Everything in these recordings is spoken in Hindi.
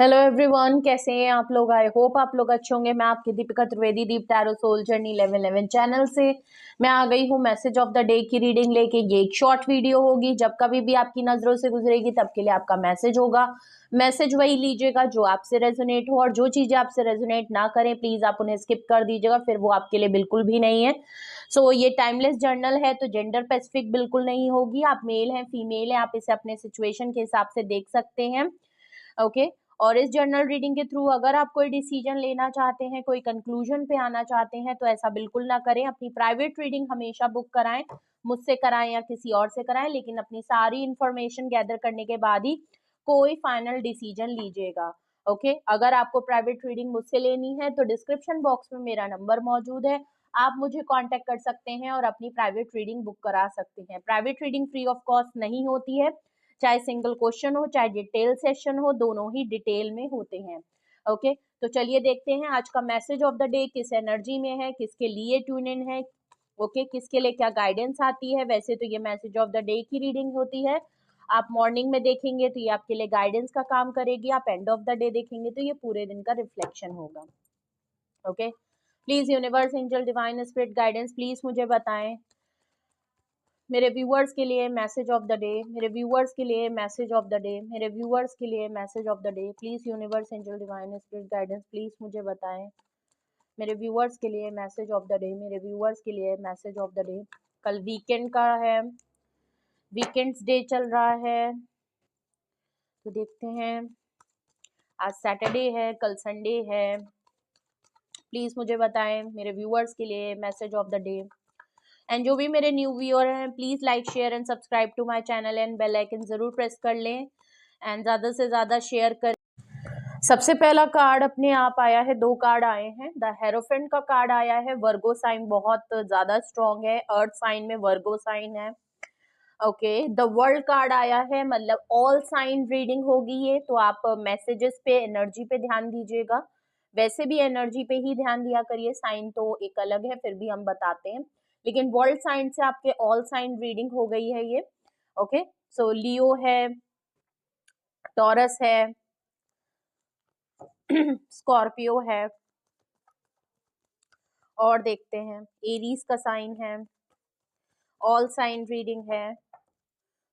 हेलो एवरीवन, कैसे हैं आप लोग। आई होप आप लोग अच्छे होंगे। मैं आपकी दीपिका त्रिवेदी, दीप टैरो सोल जर्नी 1111 चैनल से मैं आ गई हूँ मैसेज ऑफ द डे की रीडिंग लेके। ये एक शॉर्ट वीडियो होगी, जब कभी भी आपकी नजरों से गुजरेगी तब के लिए आपका मैसेज होगा। मैसेज वही लीजिएगा जो आपसे रेजोनेट हो, और जो चीजें आपसे रेजोनेट ना करें प्लीज आप उन्हें स्किप कर दीजिएगा, फिर वो आपके लिए बिल्कुल भी नहीं है। सो ये टाइमलेस जर्नल है तो जेंडर स्पेसिफिक बिल्कुल नहीं होगी। आप मेल हैं फीमेल हैं, आप इसे अपने सिचुएशन के हिसाब से देख सकते हैं। ओके और इस जर्नल रीडिंग के थ्रू अगर आप कोई डिसीजन लेना चाहते हैं, कोई कंक्लूजन पे आना चाहते हैं तो ऐसा बिल्कुल ना करें। अपनी प्राइवेट रीडिंग हमेशा बुक कराएं, मुझसे कराएं या किसी और से कराएं, लेकिन अपनी सारी इंफॉर्मेशन गैदर करने के बाद ही कोई फाइनल डिसीजन लीजिएगा। ओके अगर आपको प्राइवेट रीडिंग मुझसे लेनी है तो डिस्क्रिप्शन बॉक्स में मेरा नंबर मौजूद है, आप मुझे कांटेक्ट कर सकते हैं और अपनी प्राइवेट रीडिंग बुक करा सकते हैं। Private reading free of cost नहीं होती है, चाहे सिंगल क्वेश्चन हो चाहे डिटेल सेशन हो, दोनों ही डिटेल में होते हैं। ओके तो चलिए देखते हैं आज का मैसेज ऑफ द डे किस एनर्जी में है, किसके लिए ट्यून इन है। ओके किसके लिए क्या गाइडेंस आती है। वैसे तो ये मैसेज ऑफ द डे की रीडिंग होती है, आप मॉर्निंग में देखेंगे तो ये आपके लिए गाइडेंस का काम करेगी, आप एंड ऑफ द डे देखेंगे तो ये पूरे दिन का रिफ्लेक्शन होगा। Okay please universe angel divine spirit guidance please मुझे बताएं मेरे व्यूअर्स के लिए मैसेज ऑफ द डे, मेरे व्यूअर्स के लिए मैसेज ऑफ द डे, मेरे व्यूअर्स के लिए message of the day. Please universe angel divine spirit guidance please मुझे बताएं मेरे व्यूअर्स के लिए मैसेज ऑफ द डे, मेरे व्यूअर्स के लिए मैसेज ऑफ द डे। कल वीकेंड का है, वीकेंड्स डे चल रहा है तो देखते हैं। आज सैटरडे है, कल संडे है। प्लीज मुझे बताएं मेरे व्यूअर्स के लिए message of the day. And जो भी मेरे न्यू व्यूअर हैं please like share and subscribe to my channel and bell icon जरूर प्रेस कर लें एंड ज्यादा से ज्यादा शेयर कर। सबसे पहला कार्ड अपने आप आया है, दो कार्ड आए हैं। द हेरोफेंट का कार्ड आया है, वर्गो साइन बहुत ज्यादा स्ट्रॉन्ग है, अर्थ साइन में वर्गो साइन है। ओके द वर्ल्ड कार्ड आया है, मतलब ऑल साइन रीडिंग होगी ये, तो आप मैसेजेस पे एनर्जी पे ध्यान दीजिएगा। वैसे भी एनर्जी पे ही ध्यान दिया करिए, साइन तो एक अलग है फिर भी हम बताते हैं, लेकिन वर्ल्ड साइन से आपके ऑल साइन रीडिंग हो गई है ये। ओके सो लियो है, टॉरस है, स्कॉर्पियो है, और देखते हैं एरीज का साइन है, ऑल साइन रीडिंग है।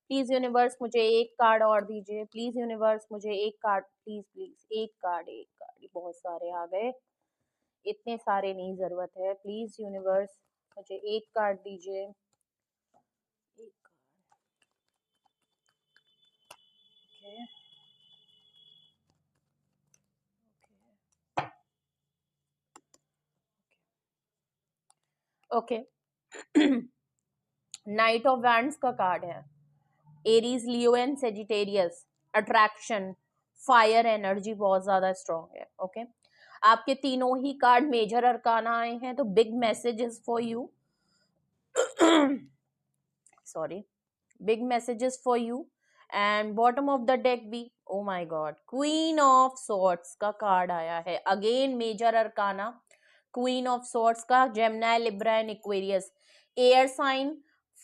प्लीज यूनिवर्स मुझे एक कार्ड और दीजिए, प्लीज यूनिवर्स मुझे एक कार्ड, प्लीज प्लीज एक कार्ड, एक कार्ड। बहुत सारे आ गए, इतने सारे नहीं जरूरत है। प्लीज यूनिवर्स मुझे एक कार्ड दीजिए, एक card. Okay night of wands का कार्ड है, Aries Leo and Sagittarius, attraction, fire energy बहुत ज्यादा स्ट्रॉन्ग है। ओके आपके तीनों ही कार्ड मेजर अरकाना आए हैं, तो big messages for you, sorry, big messages for you. And bottom of the deck भी, oh my god, queen of swords का कार्ड आया है, again major arcana, queen of swords का, Gemini, Libra and Aquarius, air sign,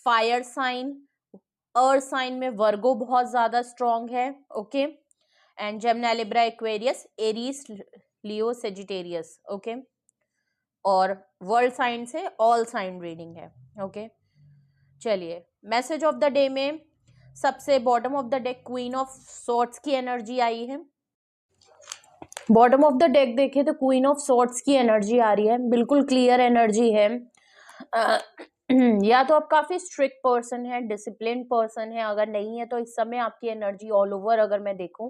fire sign, earth sign में वर्गो बहुत ज्यादा स्ट्रॉन्ग है। Okay and Gemini, Libra, Aquarius, Aries, Leo, Sagittarius. Okay और वर्ल्ड साइन से ऑल साइन रीडिंग है। ओके चलिए मैसेज ऑफ द डे में सबसे bottom of the deck queen of swords की एनर्जी आई है। बॉटम ऑफ द डेक देखे तो क्वीन ऑफ सॉर्ड्स की एनर्जी आ रही है, बिल्कुल क्लियर एनर्जी है। या तो आप काफी स्ट्रिक्ट पर्सन है, डिसिप्लिन पर्सन है, अगर नहीं है तो इस समय आपकी एनर्जी ऑल ओवर अगर मैं देखूं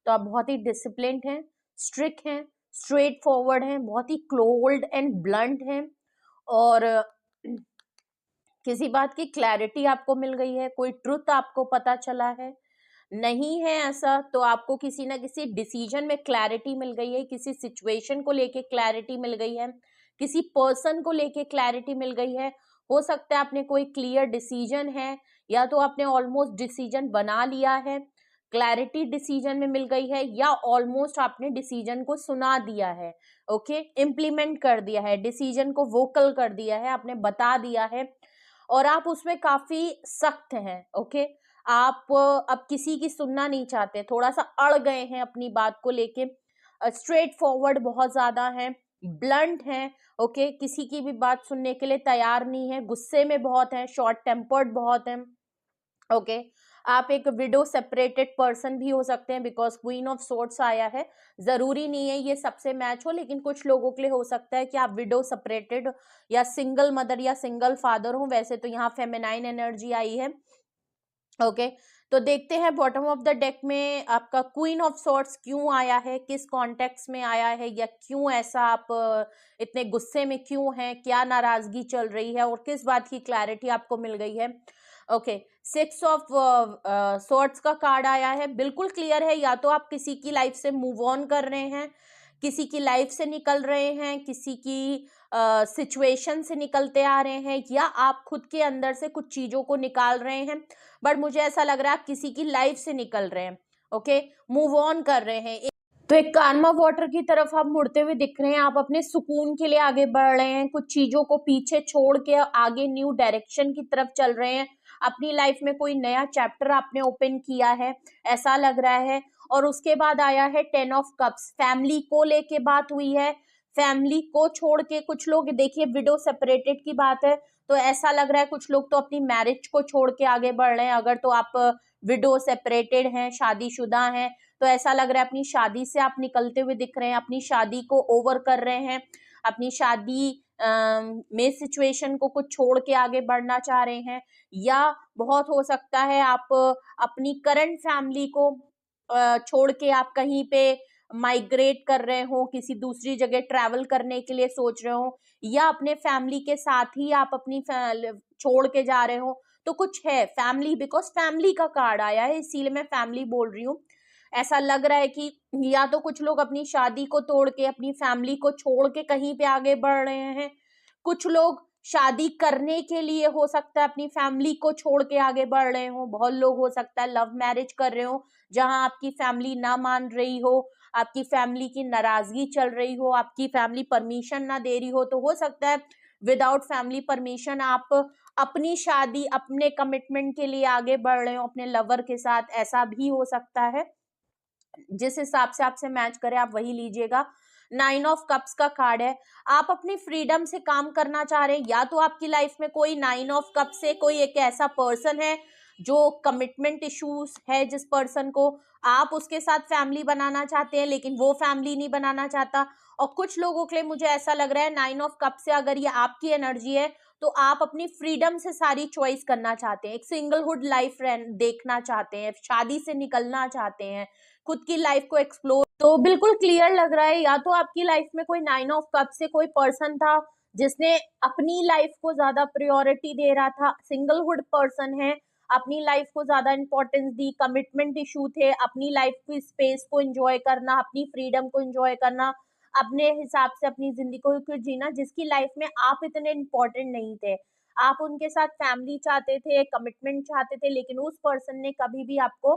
तो आप बहुत ही डिसिप्लिन हैं, स्ट्रिक्ट हैं, स्ट्रेट फॉरवर्ड हैं, बहुत ही क्लोल्ड एंड ब्लंट हैं, और किसी बात की क्लैरिटी आपको मिल गई है, कोई ट्रुथ आपको पता चला है। नहीं है ऐसा तो आपको किसी ना किसी डिसीजन में क्लैरिटी मिल गई है, किसी सिचुएशन को लेके क्लैरिटी मिल गई है, किसी पर्सन को लेके क्लैरिटी मिल गई है। हो सकता है आपने कोई क्लियर डिसीजन है, या तो आपने ऑलमोस्ट डिसीजन बना लिया है, क्लैरिटी डिसीजन में मिल गई है, या ऑलमोस्ट आपने डिसीजन को सुना दिया है। ओके इम्प्लीमेंट कर दिया है, डिसीजन को वोकल कर दिया है, आपने बता दिया है और आप उसमें काफी सख्त हैं। ओके आप अब किसी की सुनना नहीं चाहते, थोड़ा सा अड़ गए हैं अपनी बात को लेके, स्ट्रेट फॉरवर्ड बहुत ज्यादा हैं, ब्लंट हैं, ओके, किसी की भी बात सुनने के लिए तैयार नहीं है, गुस्से में बहुत है, शॉर्ट टेम्पर्ड बहुत है, ओके। आप एक विडो सेपरेटेड पर्सन भी हो सकते हैं, बिकॉज क्वीन ऑफ सोर्ड्स आया है। जरूरी नहीं है ये सबसे मैच हो, लेकिन कुछ लोगों के लिए हो सकता है कि आप विडो सेपरेटेड या सिंगल मदर या सिंगल फादर हो। वैसे तो यहाँ फेमिनाइन एनर्जी आई है, ओके। तो देखते हैं बॉटम ऑफ द डेक में आपका क्वीन ऑफ सॉर्ड्स क्यों आया है, किस कॉन्टेक्स्ट में आया है, या क्यों ऐसा आप इतने गुस्से में क्यों हैं, क्या नाराजगी चल रही है और किस बात की क्लैरिटी आपको मिल गई है, ओके। सिक्स ऑफ सॉर्ड्स का कार्ड आया है, बिल्कुल क्लियर है, या तो आप किसी की लाइफ से मूव ऑन कर रहे हैं, किसी की लाइफ से निकल रहे हैं, किसी की सिचुएशन से निकलते आ रहे हैं, या आप खुद के अंदर से कुछ चीजों को निकाल रहे हैं, बट मुझे ऐसा लग रहा है आप किसी की लाइफ से निकल रहे हैं, ओके, मूव ऑन कर रहे हैं। तो एक कारमा वाटर की तरफ आप मुड़ते हुए दिख रहे हैं, आप अपने सुकून के लिए आगे बढ़ रहे हैं, कुछ चीजों को पीछे छोड़ के आगे न्यू डायरेक्शन की तरफ चल रहे हैं, अपनी लाइफ में कोई नया चैप्टर आपने ओपन किया है ऐसा लग रहा है। और उसके बाद आया है 10 ऑफ कप्स, फैमिली को लेके बात हुई है, फैमिली को छोड़ के कुछ लोग, देखिए विडो सेपरेटेड की बात है, तो ऐसा लग रहा है कुछ लोग तो अपनी मैरिज को छोड़ के आगे बढ़ रहे हैं। अगर तो आप विडो सेपरेटेड हैं, शादीशुदा हैं, तो ऐसा लग रहा है अपनी शादी से आप निकलते हुए दिख रहे हैं, अपनी शादी को ओवर कर रहे हैं, अपनी शादी में सिचुएशन को कुछ छोड़ के आगे बढ़ना चाह रहे हैं, या बहुत हो सकता है आप अपनी करंट फैमिली को छोड़ के आप कहीं पे माइग्रेट कर रहे हो, किसी दूसरी जगह ट्रैवल करने के लिए सोच रहे हो, या अपने फैमिली के साथ ही आप अपनी छोड़ के जा रहे हो। तो कुछ है फैमिली, बिकॉज फैमिली का कार्ड आया है, इसीलिए मैं फैमिली बोल रही हूँ। ऐसा लग रहा है कि या तो कुछ लोग अपनी शादी को तोड़ के अपनी फैमिली को छोड़ के कहीं पे आगे बढ़ रहे हैं, कुछ लोग शादी करने के लिए हो सकता है अपनी फैमिली को छोड़ के आगे बढ़ रहे हो, बहुत लोग हो सकता है लव मैरिज कर रहे हो जहां आपकी फैमिली ना मान रही हो, आपकी फैमिली की नाराजगी चल रही हो, आपकी फैमिली परमिशन ना दे रही हो, तो हो सकता है विदाउट फैमिली परमिशन आप अपनी शादी, अपने कमिटमेंट के लिए आगे बढ़ रहे हो अपने लवर के साथ, ऐसा भी हो सकता है। जिस हिसाब से आपसे मैच करे आप वही लीजिएगा। 9 ऑफ कप्स का कार्ड है, आप अपनी फ्रीडम से काम करना चाह रहे हैं, या तो आपकी लाइफ में कोई 9 ऑफ कप से कोई एक ऐसा पर्सन है जो कमिटमेंट इश्यूज है, जिस पर्सन को आप उसके साथ फैमिली बनाना चाहते हैं लेकिन वो फैमिली नहीं बनाना चाहता। और कुछ लोगों के लिए मुझे ऐसा लग रहा है 9 ऑफ कप से अगर ये आपकी एनर्जी है तो आप अपनी फ्रीडम से सारी चॉइस करना चाहते हैं, एक सिंगलहुड लाइफ देखना चाहते हैं, शादी से निकलना चाहते हैं, खुद की लाइफ को एक्सप्लोर। तो बिल्कुल क्लियर लग रहा है, या तो आपकी लाइफ में कोई 9 ऑफ कप से कोई पर्सन था जिसने अपनी लाइफ को ज्यादा प्रायोरिटी दे रहा था, सिंगलहुड पर्सन है, अपनी लाइफ को ज्यादा इंपॉर्टेंस दी, कमिटमेंट इशू थे, अपनी लाइफ की स्पेस को एंजॉय करना, अपनी फ्रीडम को एंजॉय करना, अपने हिसाब से अपनी जिंदगी को जीना, जिसकी लाइफ में आप इतने इंपॉर्टेंट नहीं थे। आप उनके साथ फैमिली चाहते थे, कमिटमेंट चाहते थे, लेकिन उस पर्सन ने कभी भी आपको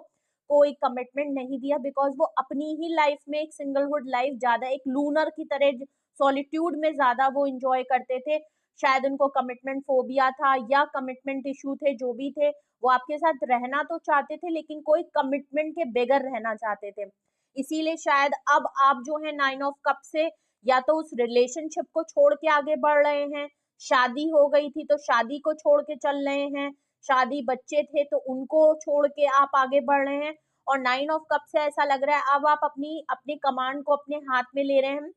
कोई कमिटमेंट नहीं दिया, बिकॉज वो अपनी ही लाइफ में एक सिंगलहुड लाइफ ज्यादा एक लूनर की तरह सॉलिट्यूड में ज्यादा वो इंजॉय करते थे। शायद उनको कमिटमेंट फोबिया था या कमिटमेंट इशू थे, जो भी थे, वो आपके साथ रहना तो चाहते थे लेकिन कोई कमिटमेंट के बगैर रहना चाहते थे। इसीलिए शायद अब आप जो है 9 ऑफ कप से या तो उस रिलेशनशिप को छोड़ के आगे बढ़ रहे हैं, शादी हो गई थी तो शादी को छोड़ के चल रहे हैं, शादी बच्चे थे तो उनको छोड़ के आप आगे बढ़ रहे हैं। और 9 ऑफ कप से ऐसा लग रहा है अब आप अपनी अपनी कमांड को अपने हाथ में ले रहे हैं,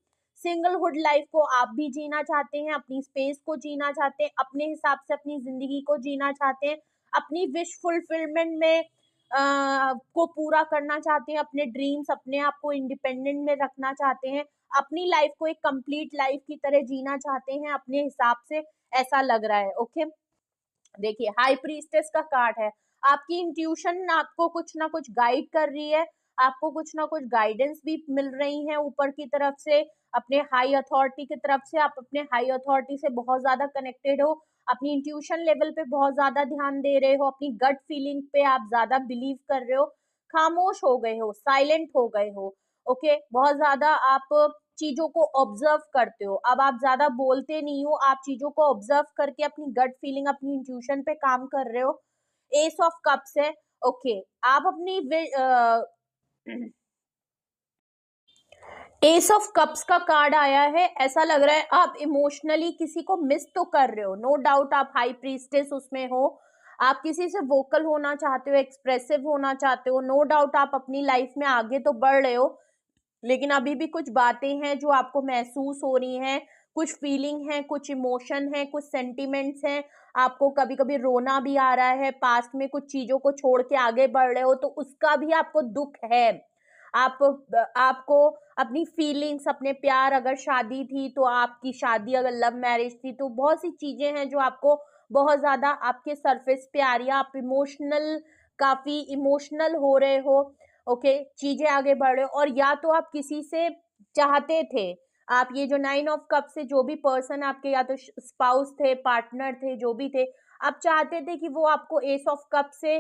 सिंगलहुड लाइफ को आप भी जीना चाहते हैं, अपनी स्पेस को जीना चाहते हैं, अपने हिसाब से अपनी जिंदगी को जीना चाहते हैं, अपनी विश फुलफिलमेंट में को पूरा करना चाहते हैं, अपने ड्रीम्स, अपने आप को इंडिपेंडेंट में रखना चाहते हैं, अपनी लाइफ को एक कंप्लीट लाइफ की तरह जीना चाहते हैं अपने हिसाब से, ऐसा लग रहा है, ओके। देखिए हाई प्रीस्टेस का कार्ड है, आपकी इंट्यूशन आपको कुछ ना कुछ गाइड कर रही है, आपको कुछ ना कुछ गाइडेंस भी मिल रही है ऊपर की तरफ से, अपने हाई अथॉरिटी की तरफ से, आप अपने हाई अथॉरिटी से बहुत ज्यादा कनेक्टेड हो, अपनी इंट्यूशन लेवल पे बहुत ज्यादा ध्यान दे रहे हो, अपनी गट फीलिंग पे आप ज्यादा बिलीव कर रहे हो, खामोश हो गए हो, साइलेंट हो गए हो, ओके, बहुत ज्यादा आप चीजों को ऑब्जर्व करते हो, अब आप ज्यादा बोलते नहीं हो, आप चीजों को ऑब्जर्व करके अपनी गट फीलिंग, अपनी इंट्यूशन पे काम कर रहे हो। एस ऑफ कप्स है, ओके, आप अपनी एस ऑफ कप्स का कार्ड आया है। ऐसा लग रहा है आप इमोशनली किसी को मिस तो कर रहे हो, नो डाउट आप हाई प्रीस्टेस उसमें हो, आप किसी से वोकल होना चाहते हो, एक्सप्रेसिव होना चाहते हो, नो डाउट आप अपनी लाइफ में आगे तो बढ़ रहे हो, लेकिन अभी भी कुछ बातें हैं जो आपको महसूस हो रही हैं, कुछ फीलिंग है, कुछ इमोशन है, कुछ सेंटिमेंट्स हैं, आपको कभी कभी रोना भी आ रहा है, पास्ट में कुछ चीजों को छोड़ के आगे बढ़ रहे हो तो उसका भी आपको दुख है। आप आपको अपनी फीलिंग्स, अपने प्यार, अगर शादी थी तो आपकी शादी, अगर लव मैरिज थी तो बहुत सी चीजें हैं जो आपको बहुत ज्यादा आपके सरफेस पे आ रही है, आप इमोशनल, काफी इमोशनल हो रहे हो। ओके, चीजें आगे बढ़ रहे हो, और या तो आप किसी से चाहते थे, आप ये जो 9 ऑफ कप से जो भी पर्सन आपके या तो स्पाउस थे, पार्टनर थे, जो भी थे, आप चाहते थे कि वो आपको एस ऑफ कप से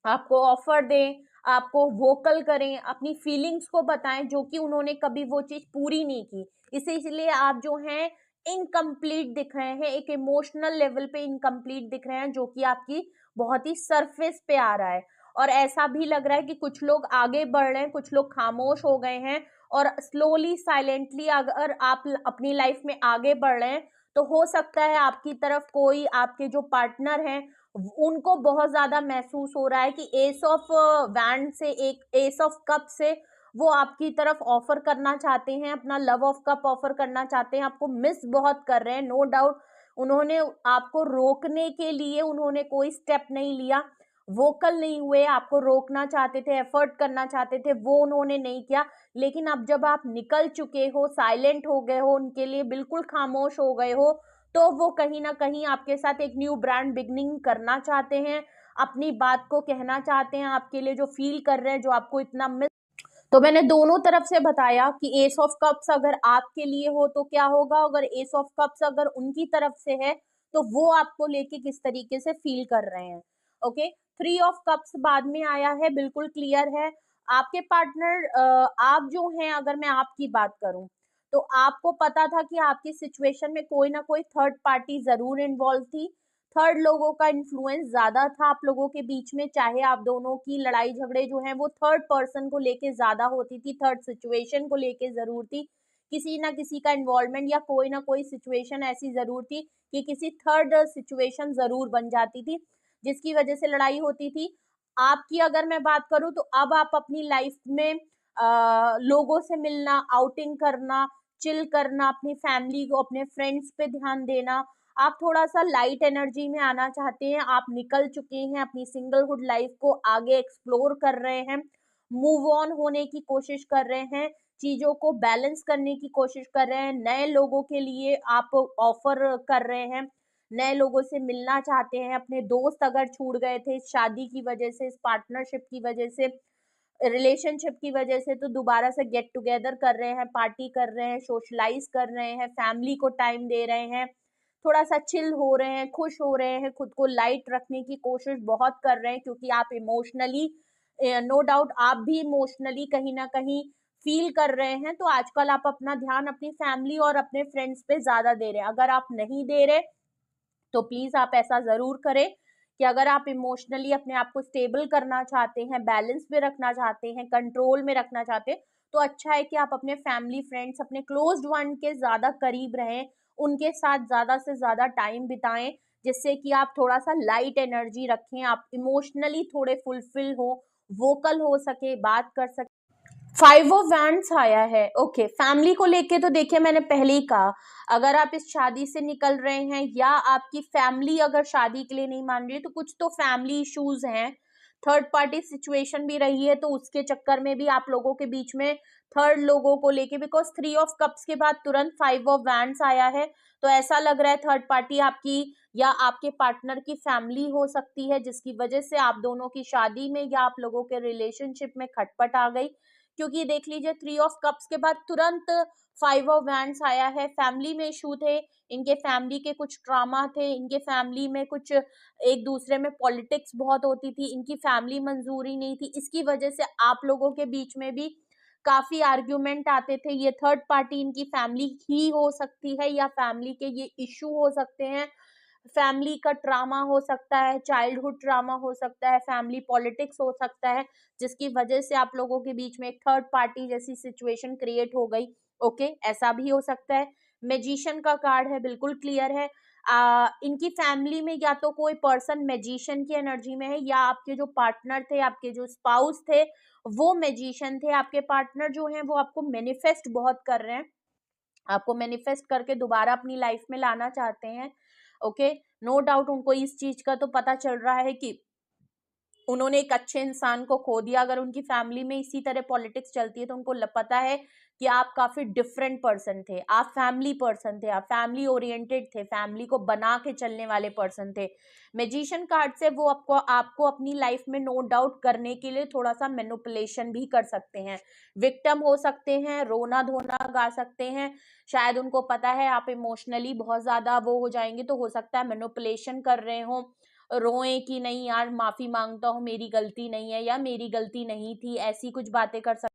आपको ऑफर दें, आपको वोकल करें, अपनी फीलिंग्स को बताएं, जो कि उन्होंने कभी वो चीज पूरी नहीं की। इसलिए आप जो हैं इनकम्प्लीट दिख रहे हैं, एक इमोशनल लेवल पे इनकम्प्लीट दिख रहे हैं, जो कि आपकी बहुत ही सरफेस पे आ रहा है। और ऐसा भी लग रहा है कि कुछ लोग आगे बढ़ रहे हैं, कुछ लोग खामोश हो गए हैं, और स्लोली साइलेंटली अगर आप अपनी लाइफ में आगे बढ़ रहे हैं तो हो सकता है आपकी तरफ कोई, आपके जो पार्टनर हैं उनको बहुत ज्यादा महसूस हो रहा है कि एस ऑफ वैंड से, एक एस ऑफ कप से वो आपकी तरफ ऑफर करना चाहते हैं, अपना लव ऑफ कप ऑफर करना चाहते हैं, आपको मिस बहुत कर रहे हैं, नो डाउट। उन्होंने आपको रोकने के लिए उन्होंने कोई स्टेप नहीं लिया, वोकल नहीं हुए, आपको रोकना चाहते थे, एफर्ट करना चाहते थे, वो उन्होंने नहीं किया। लेकिन अब जब आप निकल चुके हो, साइलेंट हो गए हो, उनके लिए बिल्कुल खामोश हो गए हो, तो वो कहीं ना कहीं आपके साथ एक न्यू ब्रांड बिगनिंग करना चाहते हैं, अपनी बात को कहना चाहते हैं, आपके लिए जो फील कर रहे हैं, जो आपको इतना मिस। तो मैंने दोनों तरफ से बताया कि एस ऑफ कप्स अगर आपके लिए हो तो क्या होगा, अगर एस ऑफ कप्स अगर उनकी तरफ से है तो वो आपको लेके किस तरीके से फील कर रहे हैं। ओके, 3 ऑफ कप्स बाद में आया है, बिल्कुल क्लियर है। आपके पार्टनर, आप जो हैं, अगर मैं आपकी बात करूं तो आपको पता था कि आपकी सिचुएशन में कोई ना कोई थर्ड पार्टी जरूर इन्वॉल्व थी, थर्ड लोगों का इन्फ्लुएंस ज्यादा था आप लोगों के बीच में, चाहे आप दोनों की लड़ाई झगड़े जो हैं वो थर्ड पर्सन को लेके ज्यादा होती थी, थर्ड सिचुएशन को लेके जरूर थी, किसी ना किसी का इन्वॉल्वमेंट या कोई ना कोई सिचुएशन ऐसी जरूर थी कि किसी थर्ड सिचुएशन जरूर बन जाती थी जिसकी वजह से लड़ाई होती थी। आपकी अगर मैं बात करूं तो अब आप अपनी लाइफ में लोगों से मिलना, आउटिंग करना, चिल करना, अपनी फैमिली को, अपने फ्रेंड्स पे ध्यान देना, आप थोड़ा सा लाइट एनर्जी में आना चाहते हैं, आप निकल चुके हैं, अपनी सिंगलहुड लाइफ को आगे एक्सप्लोर कर रहे हैं, मूव ऑन होने की कोशिश कर रहे हैं, चीजों को बैलेंस करने की कोशिश कर रहे हैं, नए लोगों के लिए आप ऑफर कर रहे हैं, नए लोगों से मिलना चाहते हैं, अपने दोस्त अगर छूट गए थे इस शादी की वजह से, इस पार्टनरशिप की वजह से, रिलेशनशिप की वजह से, तो दोबारा से गेट टुगेदर कर रहे हैं, पार्टी कर रहे हैं, सोशलाइज कर रहे हैं, फैमिली को टाइम दे रहे हैं, थोड़ा सा चिल हो रहे हैं, खुश हो रहे हैं, खुद को लाइट रखने की कोशिश बहुत कर रहे हैं, क्योंकि आप इमोशनली, नो डाउट आप भी इमोशनली कहीं ना कहीं फील कर रहे हैं, तो आजकल आप अपना ध्यान अपनी फैमिली और अपने फ्रेंड्स पे ज्यादा दे रहे हैं। अगर आप नहीं दे रहे तो प्लीज आप ऐसा जरूर करें कि अगर आप इमोशनली अपने आप को स्टेबल करना चाहते हैं, बैलेंस में रखना चाहते हैं, कंट्रोल में रखना चाहते हैं, तो अच्छा है कि आप अपने फैमिली, फ्रेंड्स, अपने क्लोज्ड वन के ज्यादा करीब रहें, उनके साथ ज्यादा से ज्यादा टाइम बिताएं, जिससे कि आप थोड़ा सा लाइट एनर्जी रखें, आप इमोशनली थोड़े फुलफिल हो, वोकल हो सके, बात कर सके। 5 ऑफ वैंड्स आया है। ओके, फैमिली को लेके तो देखिए मैंने पहले ही कहा, अगर आप इस शादी से निकल रहे हैं या आपकी फैमिली अगर शादी के लिए नहीं मान रही है तो कुछ तो फैमिली इश्यूज हैं, थर्ड पार्टी सिचुएशन भी रही है, तो उसके चक्कर में भी आप लोगों के बीच में थर्ड लोगों को लेके, बिकॉज 3 ऑफ कप्स के बाद तुरंत 5 ऑफ वैंड्स आया है, तो ऐसा लग रहा है थर्ड पार्टी आपकी या आपके पार्टनर की फैमिली हो सकती है, जिसकी वजह से आप दोनों की शादी में या आप लोगों के रिलेशनशिप में खटपट आ गई। क्योंकि देख लीजिए 3 ऑफ कप्स के बाद तुरंत 5 ऑफ वैंड्स आया है, फैमिली में इशू थे, इनके फैमिली के कुछ ट्रामा थे, इनके फैमिली में कुछ एक दूसरे में पॉलिटिक्स बहुत होती थी, इनकी फैमिली मंजूरी नहीं थी, इसकी वजह से आप लोगों के बीच में भी काफी आर्ग्यूमेंट आते थे। ये थर्ड पार्टी इनकी फैमिली ही हो सकती है या फैमिली के ये इशू हो सकते हैं, फैमिली का ट्रामा हो सकता है, चाइल्डहुड ट्रामा हो सकता है, फैमिली पॉलिटिक्स हो सकता है, जिसकी वजह से आप लोगों के बीच में एक थर्ड पार्टी जैसी सिचुएशन क्रिएट हो गई। ओके, ऐसा भी हो सकता है। मैजिशियन का कार्ड है, बिल्कुल क्लियर है। इनकी फैमिली में या तो कोई पर्सन मैजिशियन की एनर्जी में है, या आपके जो पार्टनर थे, आपके जो स्पाउस थे, वो मैजिशियन थे। आपके पार्टनर जो हैं वो आपको मैनिफेस्ट बहुत कर रहे हैं, आपको मैनिफेस्ट करके दोबारा अपनी लाइफ में लाना चाहते हैं। ओके, नो डाउट उनको इस चीज का तो पता चल रहा है कि उन्होंने एक अच्छे इंसान को खो दिया। अगर उनकी फैमिली में इसी तरह पॉलिटिक्स चलती है तो उनको पता है कि आप काफी डिफरेंट पर्सन थे, आप फैमिली पर्सन थे, आप फैमिली ओरिएंटेड थे, फैमिली को बना के चलने वाले पर्सन थे। मैजिशियन कार्ड से वो आपको अपनी लाइफ में नो डाउट करने के लिए थोड़ा सा मैनिपुलेशन भी कर सकते हैं। विक्टिम हो सकते हैं, रोना धोना गा सकते हैं, शायद उनको पता है आप इमोशनली बहुत ज्यादा वो हो जाएंगे, तो हो सकता है मैनिपुलेशन कर रहे हो, रोए कि नहीं यार माफी मांगता हूँ, मेरी गलती नहीं है, या मेरी गलती नहीं थी, ऐसी कुछ बातें कर सकते।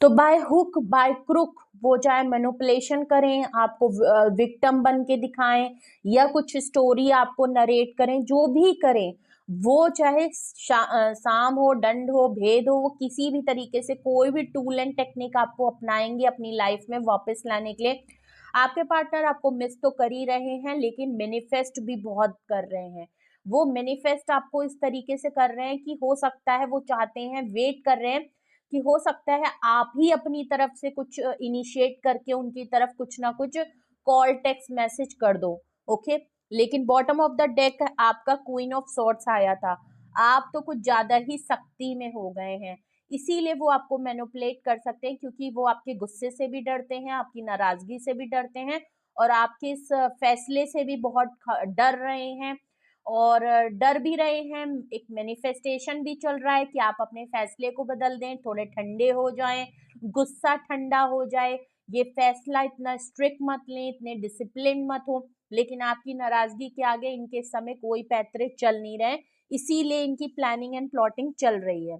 तो बाय हुक बाय क्रुक वो चाहे मैनिपुलेशन करें, आपको विक्टिम बन के दिखाएं, या कुछ स्टोरी आपको नरेट करें, जो भी करें, वो चाहे साम हो, दंड हो, भेद हो, वो किसी भी तरीके से कोई भी टूल एंड टेक्निक आपको अपनाएंगे अपनी लाइफ में वापस लाने के लिए। आपके पार्टनर आपको मिस तो कर ही रहे हैं, लेकिन मैनिफेस्ट भी बहुत कर रहे हैं। वो मैनिफेस्ट आपको इस तरीके से कर रहे हैं कि हो सकता है वो चाहते हैं, वेट कर रहे हैं कि हो सकता है आप ही अपनी तरफ से कुछ इनिशिएट करके उनकी तरफ कुछ ना कुछ कॉल टेक्स्ट मैसेज कर दो। ओके, लेकिन बॉटम ऑफ द डेक आपका क्वीन ऑफ सॉर्ड्स आया था। आप तो कुछ ज्यादा ही सख्ती में हो गए हैं, इसीलिए वो आपको मैनिपुलेट कर सकते हैं, क्योंकि वो आपके गुस्से से भी डरते हैं, आपकी नाराजगी से भी डरते हैं, और आपके इस फैसले से भी बहुत डर रहे हैं, और डर भी रहे हैं। एक मैनिफेस्टेशन भी चल रहा है कि आप अपने फैसले को बदल दें, थोड़े ठंडे हो जाएं, गुस्सा ठंडा हो जाए, ये फैसला इतना स्ट्रिक्ट मत लें, इतने डिसिप्लिन मत हो। लेकिन आपकी नाराजगी के आगे इनके समय कोई पैतरे चल नहीं रहे, इसीलिए इनकी प्लानिंग एंड प्लॉटिंग चल रही है।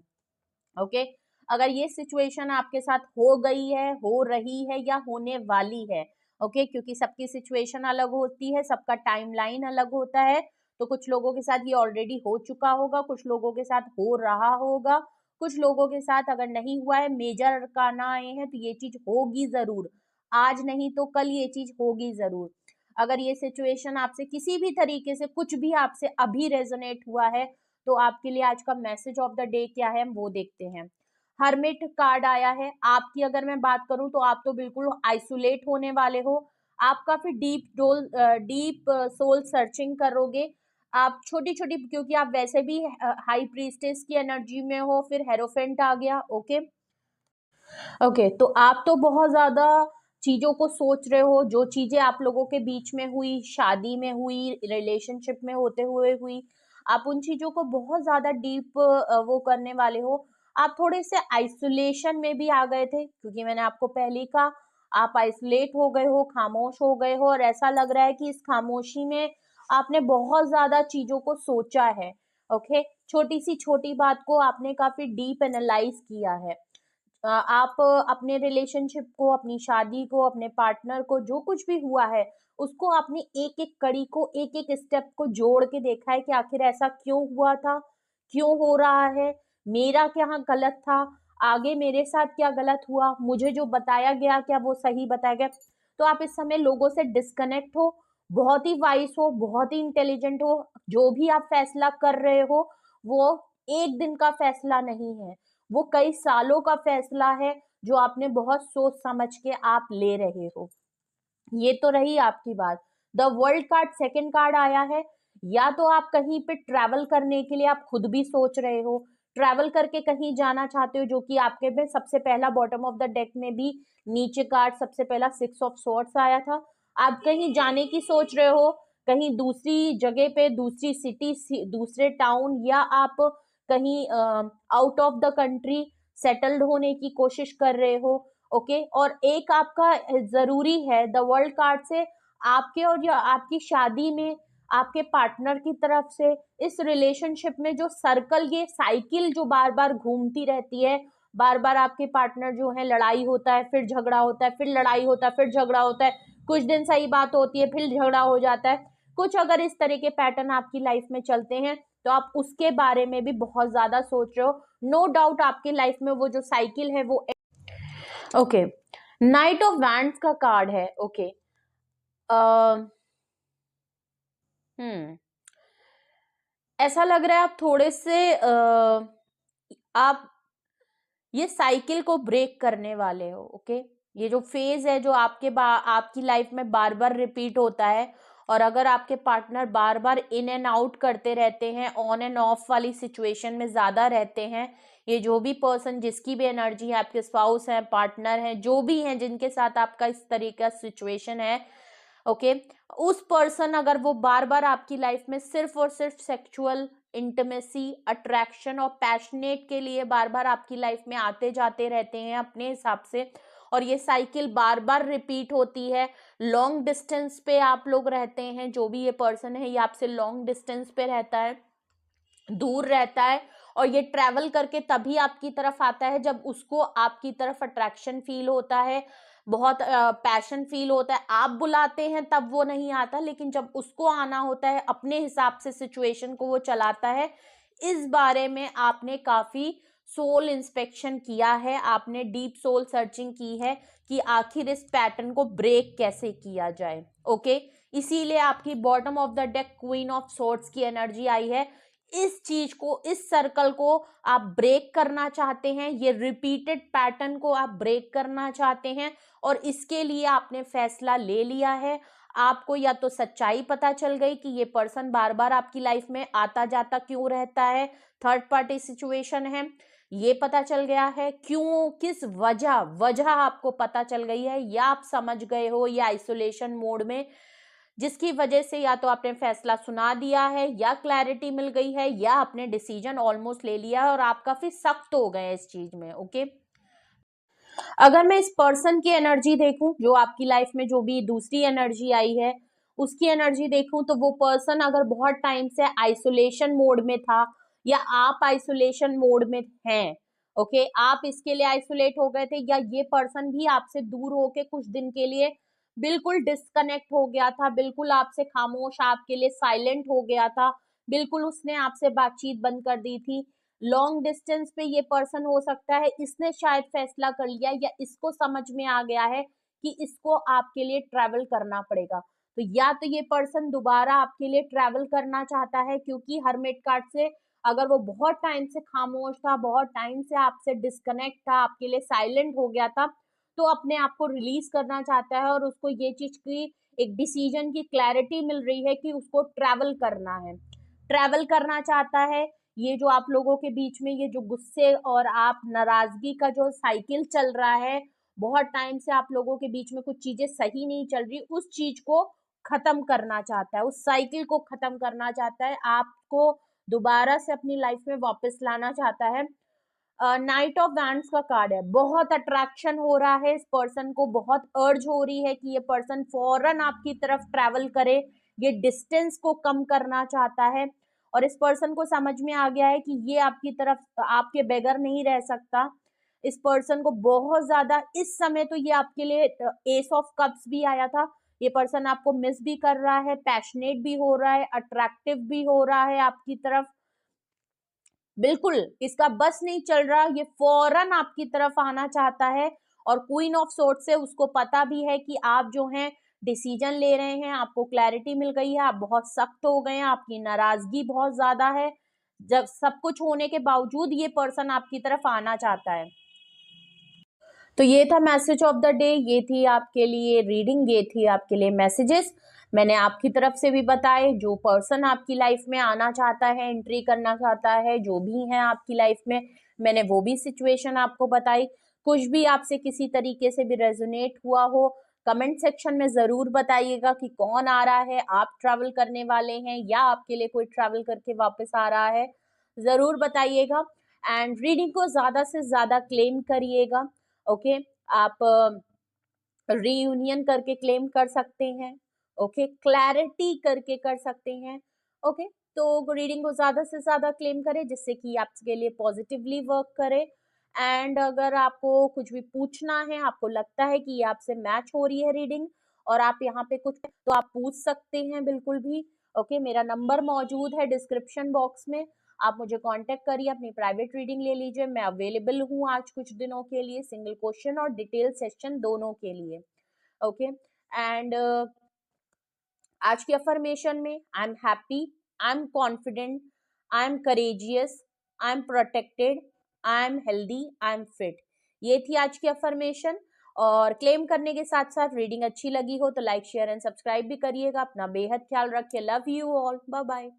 ओके, अगर ये सिचुएशन आपके साथ हो गई है, हो रही है, या होने वाली है, ओके, क्योंकि सबकी सिचुएशन अलग होती है, सबका टाइमलाइन अलग होता है, तो कुछ लोगों के साथ ये ऑलरेडी हो चुका होगा, कुछ लोगों के साथ हो रहा होगा, कुछ लोगों के साथ अगर नहीं हुआ है, मेजर अरकाना आए हैं, तो ये चीज होगी जरूर, आज नहीं तो कल ये चीज होगी जरूर। अगर ये सिचुएशन आपसे किसी भी तरीके से कुछ भी आपसे अभी रेजोनेट हुआ है, तो आपके लिए आज का मैसेज ऑफ द डे क्या है हम वो देखते हैं। हर्मिट कार्ड आया है। आपकी अगर मैं बात करूं तो आप तो बिल्कुल आइसोलेट होने वाले हो, आप काफी डीप सोल सर्चिंग करोगे। आप छोटी छोटी, क्योंकि आप वैसे भी हाई प्रीस्टेस की एनर्जी में हो, फिर हेरोफेंट आ गया। ओके, ओके, तो आप तो बहुत ज्यादा चीजों को सोच रहे हो, जो चीजें आप लोगों के बीच में हुई, शादी में हुई, रिलेशनशिप में होते हुए हुई, आप उन चीजों को बहुत ज्यादा डीप वो करने वाले हो। आप थोड़े से आइसोलेशन में भी आ गए थे, क्योंकि मैंने आपको पहले ही कहा आप आइसोलेट हो गए हो, खामोश हो गए हो, और ऐसा लग रहा है कि इस खामोशी में आपने बहुत ज्यादा चीजों को सोचा है। ओके, छोटी सी छोटी बात को आपने काफी डीप एनालाइज किया है। आप अपने रिलेशनशिप को, अपनी शादी को, अपने पार्टनर को, जो कुछ भी हुआ है, उसको आपने एक एक कड़ी को, एक एक स्टेप को जोड़ के देखा है कि आखिर ऐसा क्यों हुआ था, क्यों हो रहा है, मेरा क्या गलत था, आगे मेरे साथ क्या गलत हुआ, मुझे जो बताया गया क्या वो सही बताया गया। तो आप इस समय लोगों से डिस्कनेक्ट हो, बहुत ही वाइस हो, बहुत ही इंटेलिजेंट हो। जो भी आप फैसला कर रहे हो वो एक दिन का फैसला नहीं है, वो कई सालों का फैसला है, जो आपने बहुत सोच समझ के आप ले रहे हो। ये तो रही आपकी बात। The world card second card आया है। या तो आप कहीं पे ट्रैवल करने के लिए आप खुद भी सोच रहे हो, ट्रैवल करके कहीं जाना चाहते हो, जो कि आपके में सबसे पहला बॉटम ऑफ द डेक में भी नीचे कार्ड सबसे पहला सिक्स ऑफ सॉर्ड्स आया था। आप कहीं जाने की सोच रहे हो, कहीं दूसरी जगह पे, दूसरी सिटी, दूसरे टाउन, या आप कहीं out of the country settled होने की कोशिश कर रहे हो। ओके, और एक आपका जरूरी है द वर्ल्ड कार्ड से, आपके और या आपकी शादी में आपके पार्टनर की तरफ से इस रिलेशनशिप में जो सर्कल, ये साइकिल जो बार बार घूमती रहती है, बार बार आपके पार्टनर जो है, लड़ाई होता है, फिर झगड़ा होता है, फिर लड़ाई होता है, फिर झगड़ा होता है, कुछ दिन सही बात होती है, फिर झगड़ा हो जाता है। कुछ अगर इस तरह के पैटर्न आपकी लाइफ में चलते हैं तो आप उसके बारे में भी बहुत ज्यादा सोच रहे हो। नो डाउट आपकी लाइफ में वो जो साइकिल है वो ओके। नाइट ऑफ वैंड्स का कार्ड है। ओके ऐसा लग रहा है आप थोड़े से आप ये साइकिल को ब्रेक करने वाले हो। ओके ये जो फेज है जो आपकी लाइफ में बार बार रिपीट होता है, और अगर आपके partner bar bar in and out करते रहते हैं, ऑन एंड ऑफ वाली सिचुएशन में ज्यादा रहते हैं, ये जो भी पर्सन जिसकी भी एनर्जी है, आपके स्पाउस है, पार्टनर है, जो भी है जिनके साथ आपका इस तरीके का सिचुएशन है, ओके उस पर्सन अगर वो बार बार आपकी लाइफ में सिर्फ और सिर्फ सेक्सुअल इंटीमेसी, अट्रैक्शन और पैशनेट के लिए बार बार आपकी लाइफ में आते जाते रहते हैं अपने हिसाब से, और ये साइकिल बार बार रिपीट होती है, लॉन्ग डिस्टेंस पे आप लोग रहते हैं, जो भी ये पर्सन है ये आपसे लॉन्ग डिस्टेंस पे रहता है, दूर रहता है, और ये ट्रैवल करके तभी आपकी तरफ आता है जब उसको आपकी तरफ अट्रैक्शन फील होता है, बहुत पैशन फील होता है, आप बुलाते हैं तब वो नहीं आता, लेकिन जब उसको आना होता है अपने हिसाब से सिचुएशन को वो चलाता है। इस बारे में आपने काफी सोल इंस्पेक्शन किया है, आपने डीप सोल सर्चिंग की है कि आखिर इस पैटर्न को ब्रेक कैसे किया जाए। ओके इसीलिए आपकी bottom of the deck queen of swords की एनर्जी आई है। इस चीज को, इस सर्कल को आप ब्रेक करना चाहते हैं, ये रिपीटेड पैटर्न को आप ब्रेक करना चाहते हैं, और इसके लिए आपने फैसला ले लिया है। आपको या तो सच्चाई पता चल गई कि ये पर्सन बार बार आपकी लाइफ में आता जाता क्यों रहता है, थर्ड पार्टी सिचुएशन है, ये पता चल गया है, क्यों, किस वजह आपको पता चल गई है, या आप समझ गए हो, या आइसोलेशन मोड में जिसकी वजह से या तो आपने फैसला सुना दिया है, या क्लैरिटी मिल गई है, या आपने डिसीजन ऑलमोस्ट ले लिया है और आप काफी सख्त हो गए इस चीज में। ओके अगर मैं इस पर्सन की एनर्जी देखूं, जो आपकी लाइफ में जो भी दूसरी एनर्जी आई है उसकी एनर्जी देखूं, तो वो पर्सन अगर बहुत टाइम से आइसोलेशन मोड में था, या आप आइसोलेशन मोड में हैं, ओके आप इसके लिए आइसोलेट हो गए थे, या ये पर्सन भी आपसे दूर होके कुछ दिन के लिए बिल्कुल डिस्कनेक्ट हो गया था, बिल्कुल आपसे खामोश, आपके लिए साइलेंट हो गया था, बिल्कुल उसने आपसे बातचीत बंद कर दी थी। लॉन्ग डिस्टेंस पे ये पर्सन हो सकता है, इसने शायद फैसला कर लिया, या इसको समझ में आ गया है कि इसको आपके लिए ट्रैवल करना पड़ेगा, तो या तो ये पर्सन दोबारा आपके लिए ट्रैवल करना चाहता है, क्योंकि हर्मिट कार्ड से अगर वो बहुत टाइम से खामोश था, बहुत टाइम से आपसे डिस्कनेक्ट था, आपके लिए साइलेंट हो गया था, तो अपने आप को रिलीज करना चाहता है, और उसको ये चीज की एक डिसीजन की क्लैरिटी मिल रही है कि उसको ट्रैवल करना है, ट्रैवल करना चाहता है। ये जो आप लोगों के बीच में ये जो गुस्से और आप नाराजगी का जो साइकिल चल रहा है, बहुत टाइम से आप लोगों के बीच में कुछ चीजें सही नहीं चल रही, उस चीज को खत्म करना चाहता है, उस साइकिल को खत्म करना चाहता है, आपको दोबारा से अपनी लाइफ में वापस लाना चाहता है। नाइट ऑफ वैंड्स का कार्ड है, बहुत अट्रैक्शन हो रहा है इस पर्सन को, बहुत अर्ज हो रही है कि ये पर्सन फौरन आपकी तरफ ट्रैवल करे, ये डिस्टेंस को कम करना चाहता है, और इस पर्सन को समझ में आ गया है कि ये आपकी तरफ आपके बगैर नहीं रह सकता। इस पर्सन को बहुत ज्यादा इस समय तो ये आपके लिए एस ऑफ कप्स भी आया था, ये पर्सन आपको मिस भी कर रहा है, पैशनेट भी हो रहा है, अट्रैक्टिव भी हो रहा है आपकी तरफ, बिल्कुल इसका बस नहीं चल रहा, ये फौरन आपकी तरफ आना चाहता है, और क्वीन ऑफ सोर्ड से उसको पता भी है कि आप जो हैं डिसीजन ले रहे हैं, आपको क्लैरिटी मिल गई है, आप बहुत सख्त हो गए हैं, आपकी नाराजगी बहुत ज्यादा है, जब सब कुछ होने के बावजूद ये पर्सन आपकी तरफ आना चाहता है। तो ये था मैसेज ऑफ द डे, ये थी आपके लिए रीडिंग, ये थी आपके लिए मैसेजेस, मैंने आपकी तरफ से भी बताए, जो पर्सन आपकी लाइफ में आना चाहता है, एंट्री करना चाहता है, जो भी है आपकी लाइफ में, मैंने वो भी सिचुएशन आपको बताई। कुछ भी आपसे किसी तरीके से भी रेजोनेट हुआ हो, कमेंट सेक्शन में जरूर बताइएगा कि कौन आ रहा है, आप ट्रैवल करने वाले हैं या आपके लिए कोई ट्रैवल करके वापस आ रहा है, जरूर बताइएगा। एंड रीडिंग को ज्यादा से ज्यादा क्लेम करिएगा। ओके आप रीयूनियन करके क्लेम कर सकते हैं, ओके क्लैरिटी करके कर सकते हैं। ओके तो रीडिंग को ज्यादा से ज्यादा क्लेम करें, जिससे कि आपके लिए पॉजिटिवली वर्क करे। एंड अगर आपको कुछ भी पूछना है, आपको लगता है कि ये आपसे मैच हो रही है रीडिंग, और आप यहाँ पे कुछ तो आप पूछ सकते हैं बिल्कुल भी। ओके, मेरा नंबर मौजूद है डिस्क्रिप्शन बॉक्स में, आप मुझे कांटेक्ट करिए, अपनी प्राइवेट रीडिंग ले लीजिए। मैं अवेलेबल हूँ आज कुछ दिनों के लिए, सिंगल क्वेश्चन और डिटेल सेशन दोनों के लिए। ओके, एंड आज की अफर्मेशन में I am happy, I am confident, I am courageous, I am protected, I am healthy, I am fit. ये थी आज की अफर्मेशन। और क्लेम करने के साथ साथ रीडिंग अच्छी लगी हो तो लाइक शेयर एंड सब्सक्राइब भी करिएगा। अपना बेहद ख्याल रखिए। Love you all, bye bye.